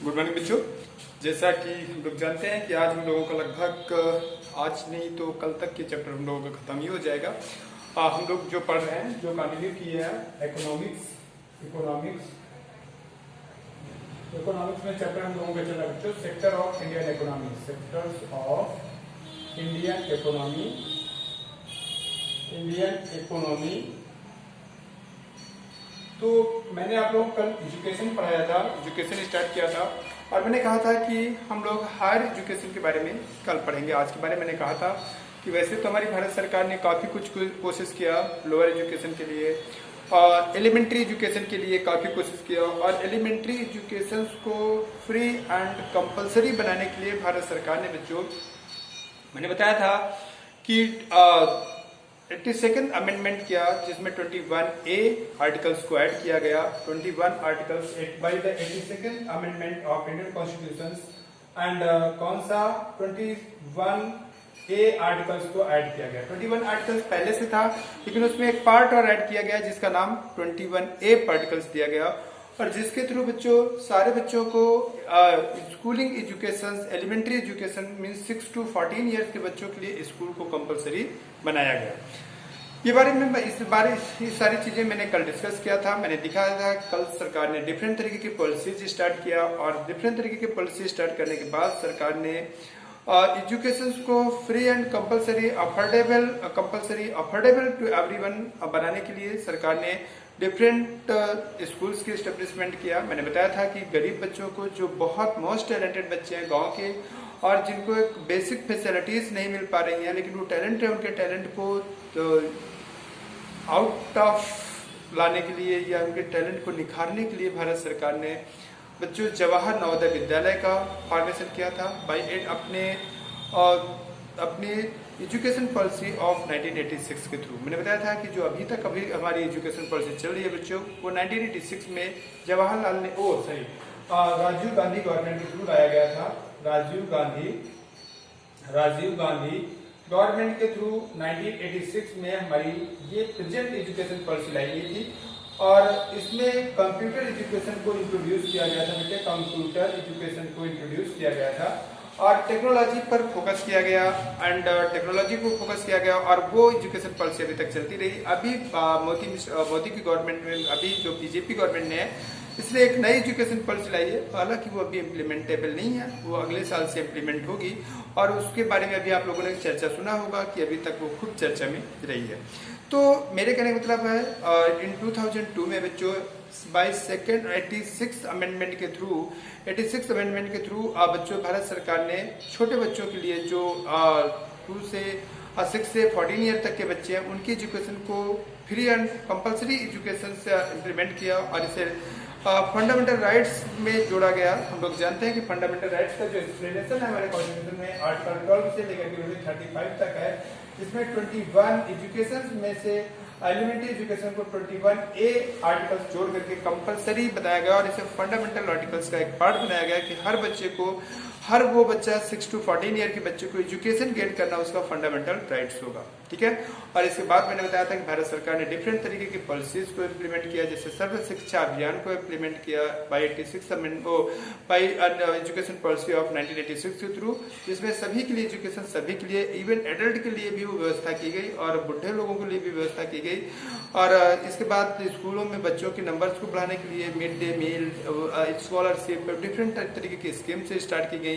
Good morning बच्चों। जैसा कि हम लोग जानते हैं कि आज हम लोगों का लगभग आज नहीं तो कल तक के चैप्टर हम लोगों का खत्म ही हो जाएगा। हम लोग जो पढ़ रहे हैं, जो कंटिन्यू किए हैं इकोनॉमिक्स इकोनॉमिक्स इकोनॉमिक्स में चैप्टर हम लोगों का चला बच्चों sector of Indian economy, sectors of Indian economy. तो मैंने आप लोगों को कल एजुकेशन पढ़ाया था, एजुकेशन स्टार्ट किया था और मैंने कहा था कि हम लोग हायर एजुकेशन के बारे में कल पढ़ेंगे। आज के बारे में मैंने कहा था कि वैसे तो हमारी भारत सरकार ने काफ़ी कुछ कोशिश किया लोअर एजुकेशन के लिए और एलिमेंट्री एजुकेशन के लिए काफ़ी कोशिश किया और एलिमेंट्री एजुकेशन को फ्री एंड कंपलसरी बनाने के लिए भारत सरकार ने बच्चों मैंने बताया था कि 82nd अमेंडमेंट किया जिसमें 21A आर्टिकल्स को ऐड किया गया। 21 articles by the 82nd amendment of Indian constitution and कौन सा 21A आर्टिकल्स को ऐड किया गया। 21 आर्टिकल्स पहले से था लेकिन उसमें एक पार्ट और ऐड किया गया जिसका नाम 21A आर्टिकल्स दिया गया और जिसके थ्रू बच्चों सारे बच्चों को schooling education elementary education mean 6 to 14 years के बच्चों के लिए स्कूल को कंपलसरी बनाया गया। इस सारी चीजें मैंने कल डिस्कस किया था। मैंने दिखाया था कल सरकार ने डिफरेंट तरीके की पॉलिसीज स्टार्ट किया और डिफरेंट तरीके की पॉलिसी स्टार्ट करने के बाद सरकार ने एजुकेशन को free and compulsory affordable to everyone बनाने के लिए सरकार ने डिफरेंट स्कूल्स की एस्टेब्लिशमेंट किया। मैंने बताया था कि गरीब बच्चों को जो बहुत मोस्ट टैलेंटेड बच्चे हैं गांव के और जिनको एक बेसिक फैसिलिटीज नहीं मिल पा रही हैं लेकिन वो टैलेंट है, उनके टैलेंट को तो आउट ऑफ लाने के लिए या उनके टैलेंट को निखारने के लिए भारत सरकार ने बच्चों जवाहर नवोदय विद्यालय का फॉर्मेशन किया था बाई अपने एजुकेशन पॉलिसी ऑफ 1986 के थ्रू। मैंने बताया था कि जो अभी हमारी एजुकेशन पॉलिसी चल रही है बच्चों वो 1986 में जवाहरलाल ने राजीव गांधी गवर्नमेंट के थ्रू लाया गया था। राजीव गांधी गवर्नमेंट के थ्रू 1986 में हमारी ये प्रेजेंट एजुकेशन पॉलिसी लाई गई थी और इसमें कंप्यूटर एजुकेशन को इंट्रोड्यूस किया गया था। बेटे कंप्यूटर एजुकेशन को इंट्रोड्यूस किया गया था और टेक्नोलॉजी पर फोकस किया गया एंड टेक्नोलॉजी को फोकस किया गया और वो एजुकेशन पॉलिसी अभी तक चलती रही। अभी मोदी की गवर्नमेंट में अभी जो बीजेपी गवर्नमेंट ने है इसलिए एक नई एजुकेशन पॉलिसी लाई है। हालांकि वो अभी इम्प्लीमेंटेबल नहीं है, वो अगले साल से इम्प्लीमेंट होगी और उसके बारे में अभी आप लोगों ने चर्चा सुना होगा कि अभी तक वो खूब चर्चा में रही है। तो मेरे कहने का मतलब है इन 2002 में बच्चों बाई सेकेंड 86 अमेंडमेंट के थ्रू बच्चों भारत सरकार ने छोटे बच्चों के लिए जो 2 से 6 से 14 ईयर तक के बच्चे हैं उनकी एजुकेशन को फ्री एंड कंपलसरी एजुकेशन से इम्प्लीमेंट किया और इसे फंडामेंटल राइट्स में जोड़ा गया। हम लोग जानते हैं कि फंडामेंटल राइट्स का जो एक्सप्लेनेशन है हमारे कॉन्स्टिट्यूशन में आर्टिकल 12 से लेकर 35 तक है। इसमें 21 एजुकेशन में से एलिमेंट्री एजुकेशन को 21A आर्टिकल्स जोड़ करके कंपलसरी बताया गया और इसे फंडामेंटल आर्टिकल्स का एक पार्ट बनाया गया कि हर वो बच्चा 6 to 14 ईयर के बच्चे को एजुकेशन गेट करना उसका फंडामेंटल राइट्स होगा। ठीक है। और इसके बाद मैंने बताया था कि भारत सरकार ने डिफरेंट तरीके की पॉलिसीज को इम्प्लीमेंट किया, जैसे सर्व शिक्षा अभियान को इम्प्लीमेंट किया बाई एजुकेशन पॉलिसी ऑफ 1986 के थ्रू, जिसमें सभी के लिए एजुकेशन, सभी के लिए इवन एडल्ट के लिए भी वो व्यवस्था की गई और बुढ़े लोगों के लिए भी व्यवस्था की गई। और इसके बाद स्कूलों में बच्चों के नंबर्स को बढ़ाने के लिए mid day meal, scholarship, different तरीके की स्कीम से स्टार्ट की गई।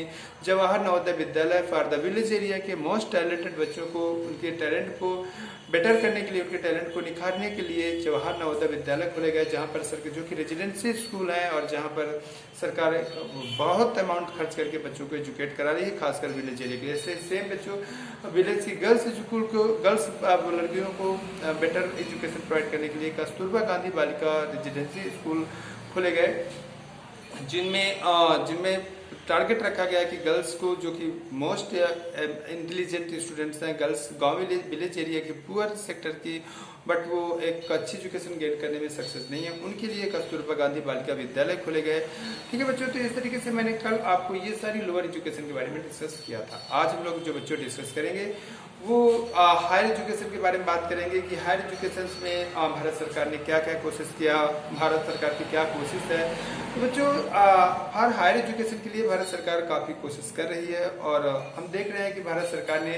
Jawahar Navodaya Vidyalaya for the village area के मोस्ट टैलेंटेड बच्चों को उनके टैलेंट को बेटर करने के लिए, उनके टैलेंट को निखारने के लिए जवाहर नवोदय विद्यालय खोले गए, जहां पर सरकार जो कि रेजिडेंसी स्कूल है और जहां पर सरकार बहुत अमाउंट खर्च करके बच्चों को एजुकेट करा रही है, खासकर विलेज एरिया के। ऐसे सेम बच्चों विलेज की गर्ल्स स्कूल को, गर्ल्स लड़कियों को बेटर एजुकेशन प्रोवाइड करने के लिए कस्तूरबा गांधी बालिका रेजिडेंसी स्कूल खोले गए, जिनमें टारगेट रखा गया कि गर्ल्स को, जो कि मोस्ट इंटेलिजेंट स्टूडेंट्स हैं, गर्ल्स गांव विलेज एरिया के पुअर सेक्टर की बट वो एक अच्छी एजुकेशन गेन करने में सक्सेस नहीं है, उनके लिए कस्तूरबा गांधी बालिका विद्यालय खोले गए। ठीक है बच्चों, तो इस तरीके से मैंने कल आपको ये सारी लोअर एजुकेशन के बारे में डिस्कस किया था। आज हम लोग जो बच्चों डिस्कस करेंगे वो हायर एजुकेशन के बारे में बात करेंगे कि हायर एजुकेशन में भारत सरकार ने क्या क्या कोशिश किया, भारत सरकार की क्या कोशिश है। तो बच्चों हर हायर एजुकेशन के लिए भारत सरकार काफ़ी कोशिश कर रही है, और हम देख रहे हैं कि भारत सरकार ने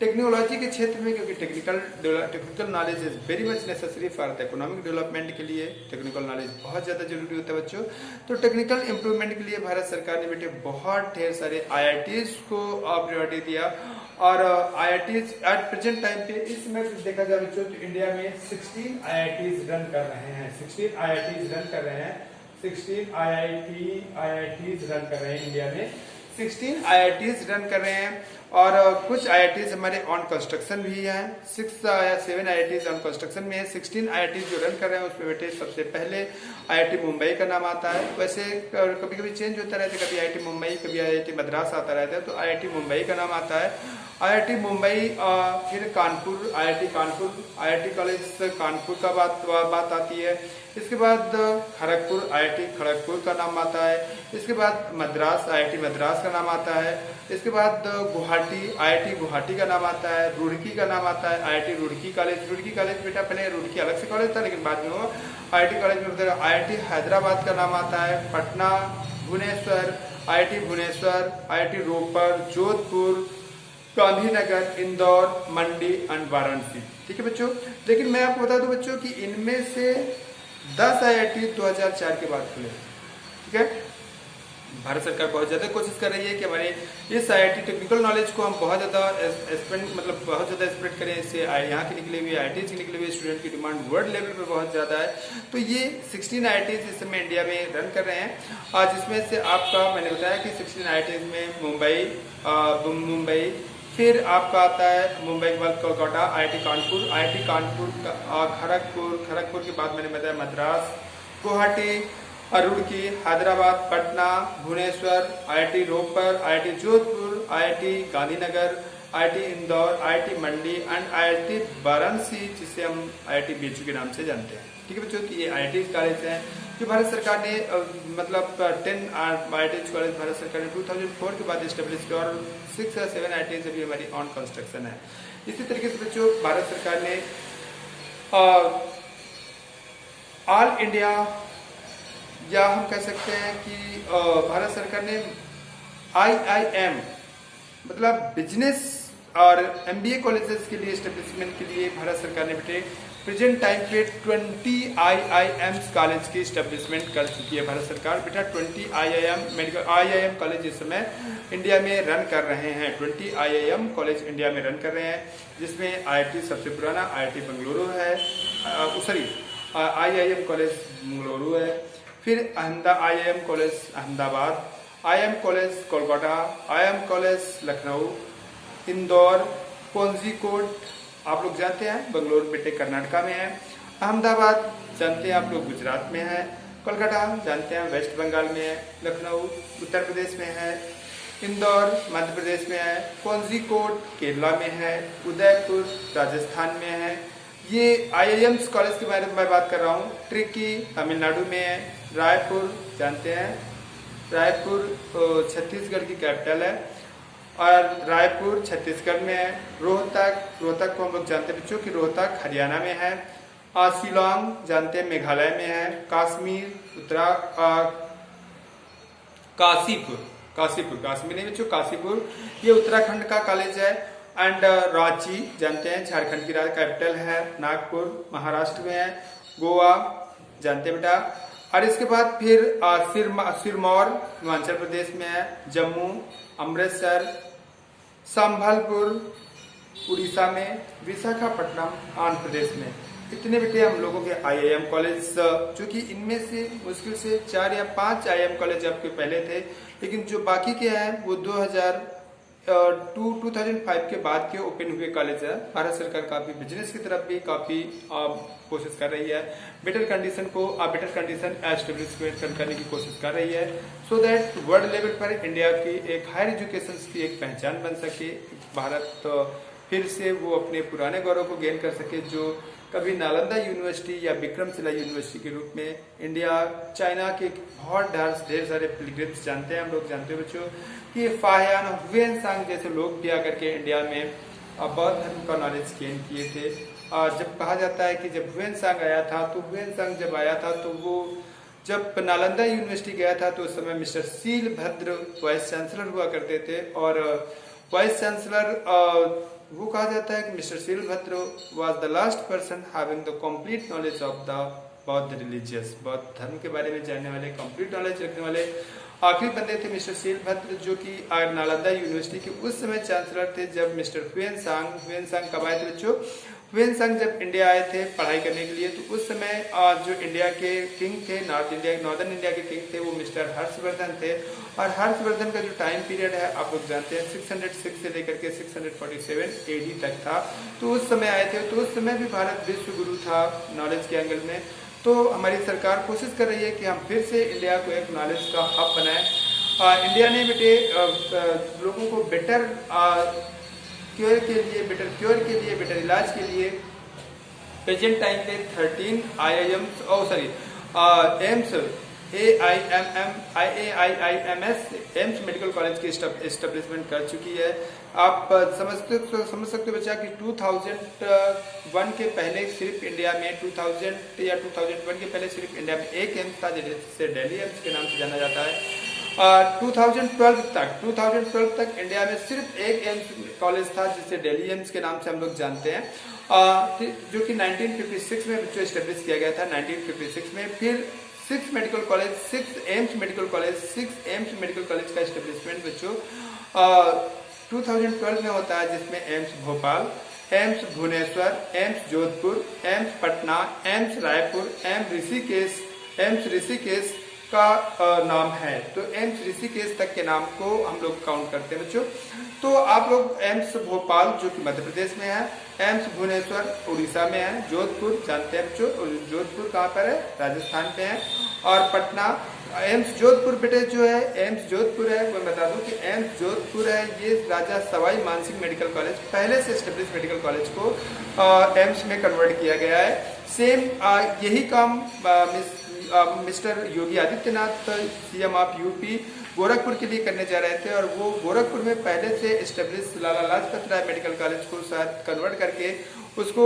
टेक्नोलॉजी के क्षेत्र में, क्योंकि technical knowledge is very much necessary for the economic development के लिए टेक्निकल नॉलेज बहुत ज़्यादा जरूरी होता है बच्चों। तो टेक्निकल इम्प्रूवमेंट के लिए भारत सरकार ने बेटे बहुत ढेर सारे IITs को प्रायोरिटी दिया, और IITs एट प्रेजेंट टाइम पे इस समय देखा जाए बच्चों तो इंडिया में 16 IITs रन कर रहे हैं। 16 IITs रन कर रहे हैं। 16 IITs रन कर रहे हैं इंडिया में। 16 IITs रन कर रहे हैं, और कुछ IITs हमारे ऑन कंस्ट्रक्शन भी हैं। 6 या 7 IITs ऑन कंस्ट्रक्शन में है। 16 IITs जो रन कर रहे हैं उसमें बेटे सबसे पहले IIT मुंबई का नाम आता है। वैसे कभी कभी चेंज होता रहता है, कभी IIT मुंबई, कभी IIT मद्रास आता रहता है, तो IIT मुंबई का नाम आता है। IIT मुंबई, फिर Kanpur, IIT Kanpur, IIT college Kanpur का बात आती है। इसके बाद खड़गपुर, IIT खड़गपुर का नाम आता है। इसके बाद मद्रास, IIT मद्रास का नाम आता है। इसके बाद गुवाहाटी, IIT गुवाहाटी का नाम आता है। रुड़की का नाम आता है, IIT Roorkee college. Roorkee college बेटा पहले रुड़की अलग से कॉलेज था, लेकिन बाद में वो IIT कॉलेज में बदला। IIT हैदराबाद का नाम आता है। Patna, Bhubaneswar, IIT Bhubaneswar, IIT Ropar, Jodhpur, Gandhinagar, Indore, Mandi and Varanasi. ठीक है बच्चों, लेकिन मैं आपको बता दूं बच्चों कि इनमें से 10 IIT 2004 के बाद खुले। ठीक है, भारत सरकार बहुत ज़्यादा कोशिश कर रही है कि हमारे इस IIT टेक्निकल नॉलेज को हम बहुत ज़्यादा बहुत ज़्यादा स्प्रेड करें। इससे यहाँ के निकले हुए IIT से निकले हुए स्टूडेंट की डिमांड वर्ल्ड लेवल पे बहुत ज़्यादा है। तो ये 16 IITs इस समय इंडिया में रन कर रहे हैं, और जिसमें से आपका मैंने बताया कि 16 IITs में मुंबई, फिर आपका आता है मुंबई के बाद कोलकाता, IIT कानपुर, खड़गपुर के बाद मैंने बताया Madras, Guwahati, Roorkee, Hyderabad, Patna, Bhubaneswar, IIT Ropar, IIT Jodhpur, IIT Gandhinagar, IIT Indore, IIT Mandi and IIT Varanasi, जिसे हम IIT BHU के नाम से जानते हैं। ठीक है बच्चों, तो ये IIT कॉलेज हैं जो भारत सरकार ने 10 IIT कॉलेज भारत सरकार ने 2004 के बाद स्टेब्लिश किया, और 6 या 7 IITs अभी हमारी ऑन कंस्ट्रक्शन है। इसी तरीके से बच्चों भारत सरकार ने ऑल इंडिया, या हम कह सकते हैं कि भारत सरकार ने IIM मतलब बिजनेस और MBA कॉलेजेस के लिए एस्टेब्लिशमेंट के लिए भारत सरकार ने बेटे प्रेजेंट टाइम पे 20 IIMs कॉलेज की एस्टेब्लिशमेंट कर चुकी है भारत सरकार। बेटा 20 IIM कॉलेज इस समय इंडिया में रन कर रहे हैं। 20 IIM कॉलेज इंडिया में रन कर रहे हैं, जिसमें IIT सबसे पुराना IIT बेंगलुरु है, IIM कॉलेज बेंगलुरु है। फिर IIM college Ahmedabad, IIM college Kolkata, IIM college Lucknow, Indore, Kozhikode आप लोग जानते हैं, बेंगलुरु बेटे कर्नाटका में है, अहमदाबाद जानते हैं आप लोग गुजरात में है, कोलकाता जानते हैं वेस्ट बंगाल में है, लखनऊ उत्तर प्रदेश में है, इंदौर मध्य प्रदेश में है, कोझिकोड केरला में है, उदयपुर राजस्थान में है। ये IIMs कॉलेज के बारे में मैं बात कर रहा हूँ। ट्रिकी तमिलनाडु में है, रायपुर जानते हैं, रायपुर छत्तीसगढ़ की कैपिटल है, और रायपुर छत्तीसगढ़ में है। रोहतक को हम लोग जानते हैं बच्चों कि रोहतक हरियाणा में है, शिलोंग जानते हैं मेघालय में है, काश्मीर काशीपुर नहीं बच्चों, काशीपुर ये उत्तराखंड का कॉलेज है। एंड रांची जानते हैं झारखंड की कैपिटल है, नागपुर महाराष्ट्र में है, गोवा जानते हैं बेटा। और इसके बाद फिर सिरमौर हिमाचल प्रदेश में है, जम्मू, अमृतसर, संभलपुर उड़ीसा में, विशाखापट्टनम आंध्र प्रदेश में। इतने बेटे हम लोगों के IIM कॉलेज, जो कि इनमें से मुश्किल से 4 या 5 IIM कॉलेज आपके पहले थे, लेकिन जो बाकी के हैं वो 2005 के बाद के ओपन हुए कॉलेज है। भारत सरकार काफी बिजनेस की तरफ भी काफी कोशिश कर रही है, बेटर कंडीशन एस्टेब्लिशमेंट करने की कोशिश कर रही है, सो दैट वर्ल्ड लेवल पर इंडिया की एक हायर एजुकेशन की एक पहचान बन सके, भारत फिर से वो अपने पुराने गौरव को गेन कर सके जो कभी नालंदा यूनिवर्सिटी या विक्रमशिला यूनिवर्सिटी के रूप में इंडिया चाइना के बहुत ढेर सारे पिलग्रिम्स जानते हैं। हम लोग जानते हैं बच्चों कि फाहियान हुएनसांग जैसे लोग भी आकर के इंडिया में बौद्ध धर्म का नॉलेज गेन किए थे। और जब कहा जाता है कि जब हुएनसांग आया था तो हुएनसांग जब आया था तो वो जब नालंदा यूनिवर्सिटी गया था तो उस समय मिस्टर शीलभद्र वाइस चांसलर हुआ करते थे। और वाइस चांसलर वो कहा जाता है कि mister Shilabhadra was the last person having the complete knowledge of the बौद्ध रिलीजियस, बौद्ध धर्म के बारे में जानने वाले, कंप्लीट नॉलेज रखने वाले आखिरी बंदे थे मिस्टर शीलभद्र, जो कि नालंदा यूनिवर्सिटी के उस समय चांसलर थे जब मिस्टर हुएनसांग कब आए थे बच्चों? हुएनसांग जब इंडिया आए थे पढ़ाई करने के लिए तो उस समय जो इंडिया के किंग थे, नॉर्दर्न इंडिया के किंग थे वो मिस्टर हर्षवर्धन थे। और हर्षवर्धन का जो टाइम पीरियड है आप लोग जानते हैं 606 से लेकर के 647 एडी तक था। तो उस समय आए थे, तो उस समय भी भारत विश्व गुरु था नॉलेज के एंगल में। तो हमारी सरकार कोशिश कर रही है कि हम फिर से इंडिया को एक नॉलेज का हब बनाएं। इंडिया ने बेटे लोगों को बेटर क्योर के लिए, बेटर इलाज के लिए प्रेजेंट टाइम पे 13 एम्स एम्स मेडिकल कॉलेज की एस्टेब्लिशमेंट कर चुकी है। आप समझ सकते हो बच्चा कि 2001 के पहले सिर्फ इंडिया में 2000 या 2001 के पहले सिर्फ इंडिया में एक एम्स था जिसे दिल्ली एम्स के नाम से जाना जाता है। 2012 तक इंडिया में सिर्फ एक एम्स कॉलेज था जिसे दिल्ली एम्स के नाम से हम लोग जानते हैं, जो कि 1956 में बच्चों एस्टेब्लिश किया गया था। 1956 में फिर 6 एम्स मेडिकल कॉलेज का एस्टेब्लिशमेंट बच्चों 2012 में होता है, जिसमें AIIMS Bhopal, AIIMS Bhubaneswar, AIIMS Jodhpur, AIIMS Patna, AIIMS Raipur, AIIMS Rishikesh का नाम है। तो एम्स ऋषिकेश तक के नाम को हम लोग काउंट करते हैं बच्चों। तो आप लोग एम्स भोपाल जो कि मध्य प्रदेश में है, एम्स भुवनेश्वर उड़ीसा में है, जोधपुर जानते हैं बच्चों, जोधपुर कहाँ पर है? राजस्थान पे है। और पटना एम्स जोधपुर बेटे जो है एम्स जोधपुर है, मैं बता दूं कि एम्स जोधपुर है ये राजा सवाई मानसिंह मेडिकल कॉलेज, पहले से एस्टेब्लिश मेडिकल कॉलेज को एम्स में कन्वर्ट किया गया है। सेम यही काम mister Yogi Adityanath CM of UP Gorakhpur के लिए करने जा रहे थे। और वो गोरखपुर में पहले से एस्टेब्लिश लाला लाजपत राय मेडिकल कॉलेज को शायद कन्वर्ट करके उसको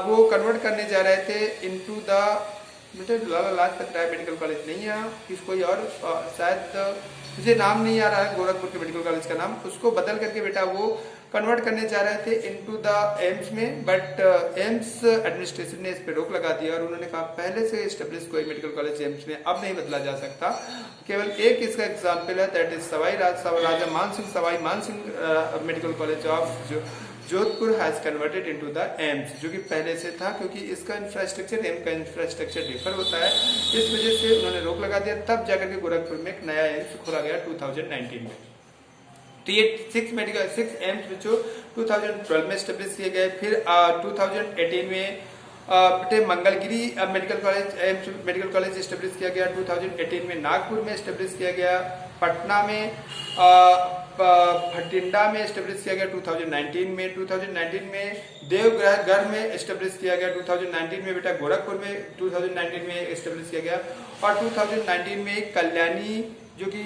वो कन्वर्ट करने जा रहे थे into the Lala Lajpat Rai medical college नहीं है, कोई और शायद मुझे नाम नहीं आ रहा है गोरखपुर के मेडिकल कॉलेज का नाम, उसको बदल करके बेटा वो कन्वर्ट करने जा रहे थे इनटू द एम्स में। बट एम्स एडमिनिस्ट्रेशन ने इस पर रोक लगा दिया और उन्होंने कहा पहले से एस्टेब्लिश कोई मेडिकल कॉलेज एम्स में अब नहीं बदला जा सकता। केवल एक इसका एग्जाम्पल है, that is Raja Mansingh medical college of Jodhpur has converted into the AIIMS, जो कि पहले से था क्योंकि इसका इंफ्रास्ट्रक्चर एम्स का इंफ्रास्ट्रक्चर डिफर होता है, इस वजह से उन्होंने रोक लगा दिया। तब जाकर के गोरखपुर में एक नया एम्स खोला गया 2019 में। तो ये 6 एम्स बच्चों 2012 में स्टेब्लिश किए गए। फिर 2018 में बेटे Mangalagiri medical college AIIMS medical college establish किया गया। 2018 में नागपुर में स्टेब्लिश किया गया, पटना में भटिंडा में स्टेब्लिश किया गया 2019 में देवघर में स्टेब्लिश किया गया 2019 में, बेटा गोरखपुर में 2019 में स्टेब्लिश किया गया। और 2019 में कल्याणी जो कि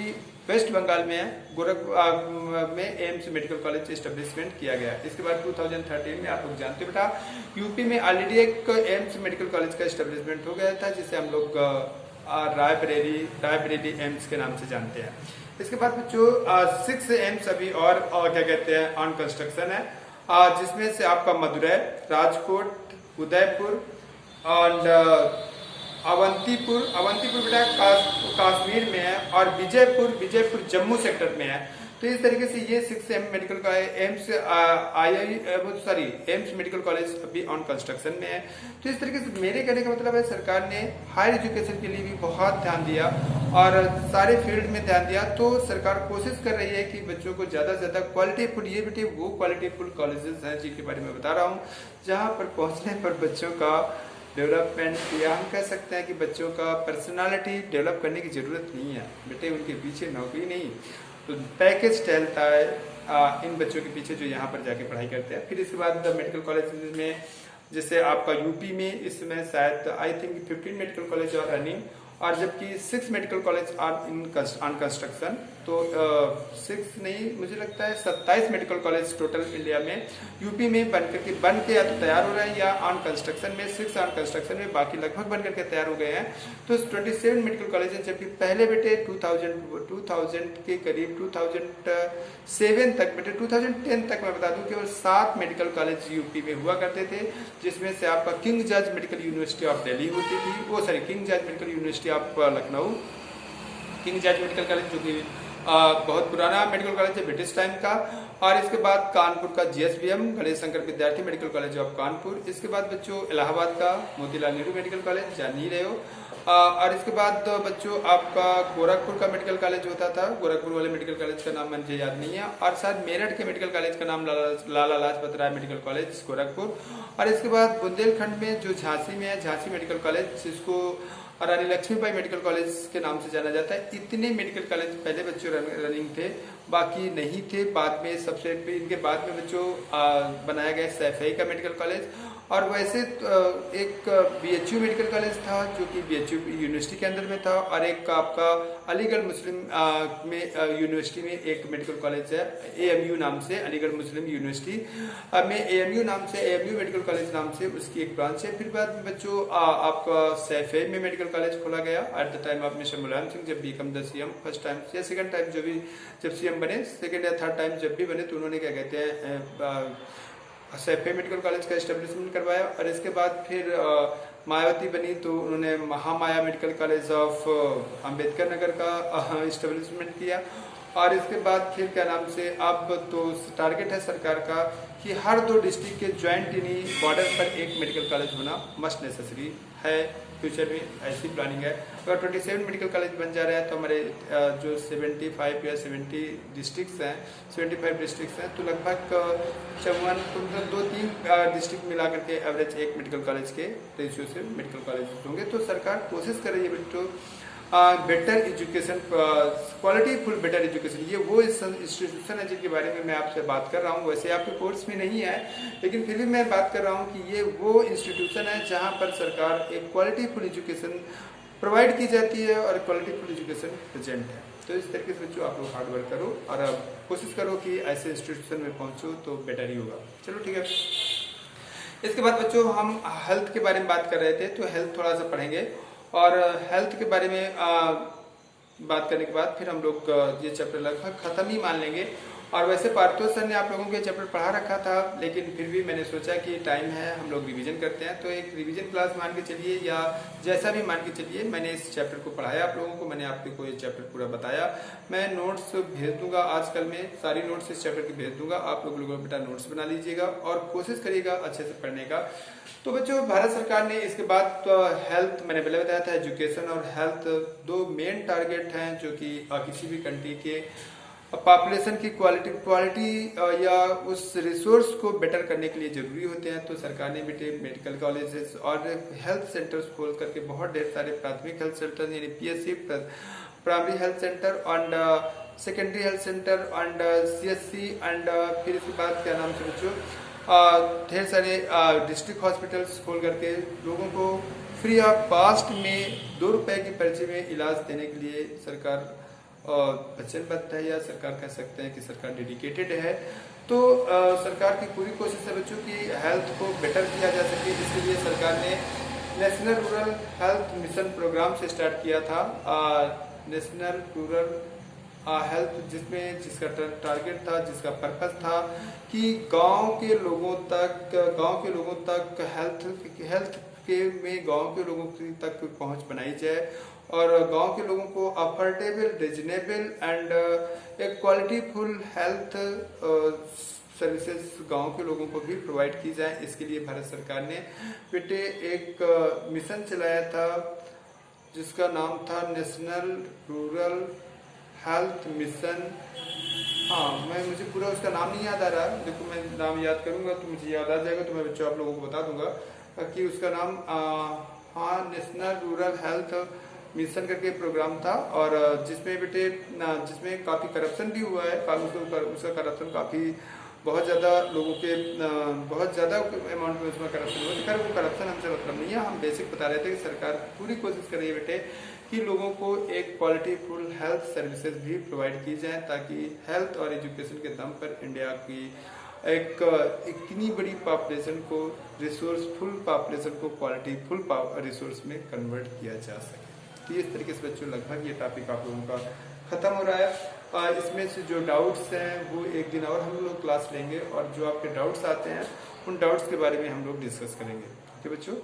वेस्ट बंगाल में है, गोरखपुर में एम्स मेडिकल कॉलेज एस्टेब्लिशमेंट किया गया। इसके बाद 2013 में आप लोग जानते हो बेटा यूपी में ऑलरेडी एक एम्स मेडिकल कॉलेज का एस्टेब्लिशमेंट हो गया था, जिसे हम लोग रायबरेली एम्स के नाम से जानते हैं। इसके बाद बच्चों 6 एम्स अभी और क्या कहते हैं ऑन कंस्ट्रक्शन है, जिसमें से आपका मदुरै, राजकोट, उदयपुर और अवंतीपुर बेटा कश्मीर में है, और विजयपुर जम्मू सेक्टर में है। तो इस तरीके से ये 6 मेडिकल एम्स मेडिकल कॉलेज अभी ऑन कंस्ट्रक्शन में है। तो इस तरीके से मेरे कहने का मतलब है सरकार ने हायर एजुकेशन के लिए भी बहुत ध्यान दिया और सारे फील्ड में ध्यान दिया। तो सरकार कोशिश कर रही है कि बच्चों को ज्यादा से ज्यादा क्वालिटीफुल, ये बेटे वो क्वालिटीफुल कॉलेजेस हैं जिनके बारे में बता रहा हूँ, जहाँ पर पहुँचने पर बच्चों का डेवलपमेंट, या हम कह सकते हैं कि बच्चों का पर्सनालिटी डेवलप करने की जरूरत नहीं है बेटे, उनके पीछे नौकरी नहीं तो पैकेज टहलता है इन बच्चों के पीछे जो यहाँ पर जाके पढ़ाई करते हैं। फिर इसके बाद मेडिकल कॉलेज में जैसे आपका यूपी में इस समय शायद I think 15 medical college are running, और जबकि 6 medical college are in on construction. तो 6 नहीं, मुझे लगता है 27 मेडिकल कॉलेज टोटल इंडिया में यूपी में बन के या तो तैयार हो रहे हैं या ऑन कंस्ट्रक्शन में, 6 ऑन कंस्ट्रक्शन में, बाकी लगभग बन करके तैयार हो गए हैं। तो 27 मेडिकल कॉलेज हैं, जबकि पहले बेटे 2000 के करीब 2007 तक, बेटे 2010 तक मैं बता दूं केवल 7 मेडिकल कॉलेज यूपी में हुआ करते थे, जिसमें से आपका king George medical university of Delhi होती थी, वो sorry king George medical university of Lucknow, king George medical college जो कि बहुत पुराना मेडिकल कॉलेज है ब्रिटिश टाइम का। और इसके बाद कानपुर का जीएसबीएम गणेश शंकर विद्यार्थी मेडिकल कॉलेज ऑफ कानपुर। इसके बाद बच्चों इलाहाबाद का मोतीलाल नेहरू मेडिकल कॉलेज, जान ही रहे हो। और इसके बाद बच्चों आपका गोरखपुर का मेडिकल कॉलेज होता था, गोरखपुर वाले मेडिकल कॉलेज का नाम मुझे याद नहीं है। और शायद मेरठ के मेडिकल कॉलेज का नाम लाला लाजपत राय मेडिकल कॉलेज गोरखपुर। और इसके बाद बुंदेलखंड में जो झांसी में है, झांसी मेडिकल कॉलेज, जिसको रानी लक्ष्मीबाई मेडिकल कॉलेज के नाम से जाना जाता है। इतने मेडिकल कॉलेज पहले बच्चों रनिंग थे, बाकी नहीं थे। बाद में सबसे इनके बाद में बच्चों बनाया गया सैफई का मेडिकल कॉलेज। और वैसे एक बीएचयू मेडिकल कॉलेज था जो कि बीएचयू यूनिवर्सिटी के अंदर में था, और एक आपका अलीगढ़ मुस्लिम में यूनिवर्सिटी में एक मेडिकल कॉलेज है एएमयू नाम से, अलीगढ़ मुस्लिम यूनिवर्सिटी में एएमयू नाम से, एएमयू मेडिकल कॉलेज नाम से उसकी एक ब्रांच है। फिर बाद में बच्चों आपका सैफई में मेडिकल कॉलेज खोला गया at the time of mister Mulayam Singh, जब become the CM first time या सेकंड टाइम, जब सीएम बने, सेकंड या थर्ड टाइम जब भी बने, तो उन्होंने क्या कहते हैं सैफई मेडिकल कॉलेज का एस्टेब्लिशमेंट करवाया। और इसके बाद फिर मायावती बनी तो उन्होंने Mahamaya medical college of Ambedkar Nagar का एस्टेब्लिशमेंट किया। और इसके बाद फिर क्या नाम से अब तो टारगेट है सरकार का कि हर 2 डिस्ट्रिक्ट के ज्वाइंट यानी बॉर्डर पर एक मेडिकल कॉलेज होना मस्ट नेसेसरी है। फ्यूचर में ऐसी प्लानिंग है। अगर 27 मेडिकल कॉलेज बन जा रहा है तो हमारे जो 75 या 70 डिस्ट्रिक्ट्स हैं, 75 डिस्ट्रिक्ट्स हैं, तो लगभग 2-3 डिस्ट्रिक्ट मिला करके एवरेज एक मेडिकल कॉलेज के रेशियो से मेडिकल कॉलेज होंगे। तो सरकार कोशिश कर रही है बच्चों better education, qualityful better education. ये वो इंस्टीट्यूशन है जिनके बारे में मैं आपसे बात कर रहा हूँ। वैसे आपके कोर्स में नहीं है, लेकिन फिर भी मैं बात कर रहा हूँ कि ये वो इंस्टीट्यूशन है जहाँ पर सरकार एक क्वालिटीफुल एजुकेशन प्रोवाइड की जाती है और क्वालिटीफुल एजुकेशन प्रेजेंट है। तो इस तरीके से बच्चों आप लोग हार्ड वर्क करो और कोशिश करो कि ऐसे इंस्टीट्यूशन में पहुँचो तो बेटर ही होगा। चलो ठीक है। इसके बाद बच्चों हम हेल्थ के बारे में बात कर रहे थे, तो हेल्थ थोड़ा सा पढ़ेंगे। और हेल्थ के बारे में बात करने के बाद फिर हम लोग ये चैप्टर लगभग खत्म ही मान लेंगे। और वैसे पार्थो सर ने आप लोगों के चैप्टर पढ़ा रखा था, लेकिन फिर भी मैंने सोचा कि टाइम है हम लोग रिवीजन करते हैं, तो एक रिवीजन क्लास मान के चलिए या जैसा भी मान के चलिए। मैंने इस चैप्टर को पढ़ाया आप लोगों को, मैंने आपको ये चैप्टर पूरा बताया। मैं नोट्स भेज दूंगा, आजकल में सारी नोट्स इस चैप्टर की भेज दूंगा। आप लोग बेटा नोट्स बना लीजिएगा और कोशिश करिएगा अच्छे से पढ़ने का। तो बच्चों भारत सरकार ने इसके बाद तो हेल्थ, मैंने पहले बताया था, एजुकेशन और हेल्थ 2 मेन टारगेट हैं जो कि किसी भी कंट्री के पॉपुलेशन की क्वालिटी या उस रिसोर्स को बेटर करने के लिए जरूरी होते हैं। तो सरकार ने बेटे मेडिकल कॉलेजेस और हेल्थ सेंटर्स खोल करके बहुत ढेर सारे प्राथमिक हेल्थ सेंटर यानी PHC, primary health centre and secondary health centre and CHC and फिर इसके बाद क्या नाम से बच्चों ढेर सारे डिस्ट्रिक्ट हॉस्पिटल्स खोल करके लोगों को फ्री ऑफ कॉस्ट में 2 रुपए की पर्ची में इलाज देने के लिए सरकार वचनबद्ध है, या सरकार कह सकते हैं कि सरकार डेडिकेटेड है। तो सरकार की पूरी कोशिश है बच्चों की हेल्थ को बेटर किया जा सके। इसके लिए सरकार ने national rural health mission program से स्टार्ट किया था, नेशनल रूरल हेल्थ, जिसका टारगेट था, जिसका पर्पस था कि गांव के लोगों तक हेल्थ में गांव के लोगों तक पहुंच बनाई जाए और गांव के लोगों को अफोर्डेबल, रीजनेबल एंड एक क्वालिटीफुल हेल्थ सर्विसेज गांव के लोगों को भी प्रोवाइड की जाए। इसके लिए भारत सरकार ने बेटे एक मिशन चलाया था जिसका नाम था नेशनल रूरल हेल्थ मिशन। मुझे पूरा उसका नाम नहीं याद आ रहा, देखो मैं नाम याद करूंगा तो मुझे याद आ जाएगा, तो मैं बच्चों आप लोगों को बता दूंगा कि उसका नाम नेशनल रूरल हेल्थ मिशन करके प्रोग्राम था। और जिसमें काफी करप्शन भी हुआ है, उसका करप्शन काफी बहुत ज़्यादा लोगों के बहुत ज़्यादा अमाउंट में उसमें करप्शन हुआ। खैर वो करप्शन हमसे मतलब नहीं है, हम बेसिक बता रहे थे कि सरकार पूरी कोशिश कर रही है बेटे कि लोगों को एक क्वालिटीफुल हेल्थ सर्विसेज भी प्रोवाइड की जाए, ताकि हेल्थ और एजुकेशन के दम पर इंडिया की एक इतनी बड़ी पॉपुलेशन को, रिसोर्सफुल पॉपुलेशन को क्वालिटीफुल रिसोर्स में कन्वर्ट किया जा सके। तो इस तरीके से बच्चों लगभग ये टॉपिक आप लोगों का खत्म हो रहा है। इसमें से जो डाउट्स हैं वो एक दिन और हम लोग क्लास लेंगे, और जो आपके डाउट्स आते हैं उन डाउट्स के बारे में हम लोग डिस्कस करेंगे। ठीक है बच्चों।